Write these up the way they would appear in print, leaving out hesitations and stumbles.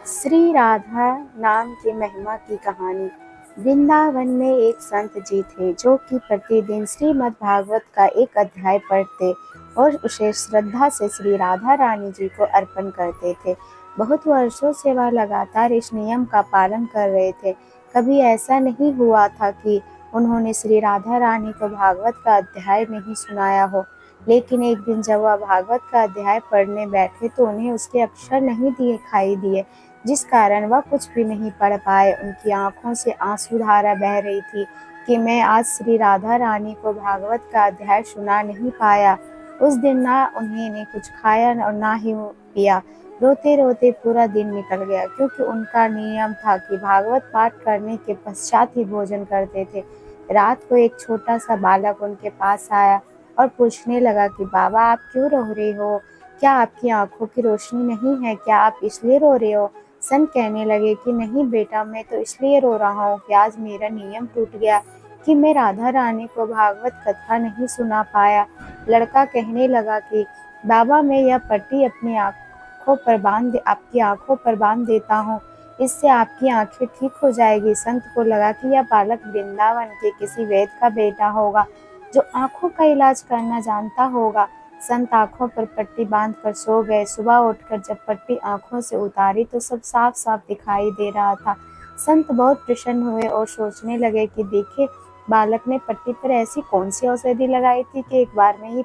श्री राधा नाम की महिमा की कहानी। वृंदावन में एक संत जी थे जो कि प्रतिदिन श्रीमद् भागवत का एक अध्याय पढ़ते और उसे श्रद्धा से श्री राधा रानी जी को अर्पण करते थे। बहुत वर्षों से वह लगातार इस नियम का पालन कर रहे थे। कभी ऐसा नहीं हुआ था कि उन्होंने श्री राधा रानी को भागवत का अध्याय नहीं सुनाया हो। लेकिन एक दिन जब वह भागवत का अध्याय पढ़ने बैठे तो उन्हें उसके अक्षर नहीं दिखाई दिए, जिस कारण वह कुछ भी नहीं पढ़ पाए। उनकी आंखों से आंसू धारा बह रही थी कि मैं आज श्री राधा रानी को भागवत का अध्याय सुना नहीं पाया। उस दिन ना उन्हें कुछ खाया और ना ही पिया। रोते रोते पूरा दिन निकल गया, क्योंकि उनका नियम था कि भागवत पाठ करने के पश्चात ही भोजन करते थे। रात को एक छोटा सा बालक उनके पास आया और पूछने लगा कि बाबा, आप क्यों रो रहे हो? क्या आपकी आंखों की रोशनी नहीं है? क्या आप इसलिए रो रहे हो? संत कहने लगे कि नहीं बेटा, मैं तो इसलिए रो रहा हूँ कि आज मेरा नियम टूट गया कि मैं राधा रानी को भागवत कथा नहीं सुना पाया। लड़का कहने लगा कि बाबा, मैं यह पट्टी अपनी आपकी आंखों पर बांध देता हूँ, इससे आपकी आंखें ठीक हो जाएगी। संत को लगा कि यह बालक वृंदावन के किसी वैद्य का बेटा होगा जो आंखों का इलाज करना जानता होगा। संत आंखों पर पट्टी बांधकर सो गए। सुबह उठकर जब पट्टी आंखों से उतारी तो सब साफ साफ दिखाई दे रहा था। संत बहुत प्रसन्न हुए और सोचने लगे कि देखिए, बालक ने पट्टी पर ऐसी कौन सी औषधि लगाई थी कि एक बार में ही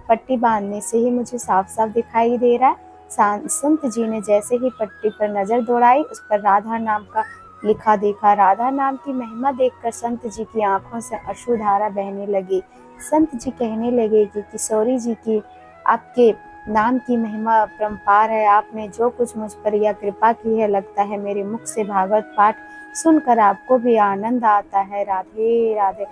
पट्टी बांधने से ही मुझे साफ साफ दिखाई दे रहा है। संत जी ने जैसे ही पट्टी पर नजर दौड़ाई, उस पर राधा नाम का लिखा देखा। राधा नाम की महिमा देखकर संत जी की आंखों से अश्रुधारा बहने लगी। संत जी कहने लगे कि किशोरी जी की आपके नाम की महिमा अपरंपार है। आपने जो कुछ मुझ पर यह कृपा की है, लगता है मेरे मुख से भागवत पाठ सुनकर आपको भी आनंद आता है। राधे राधे।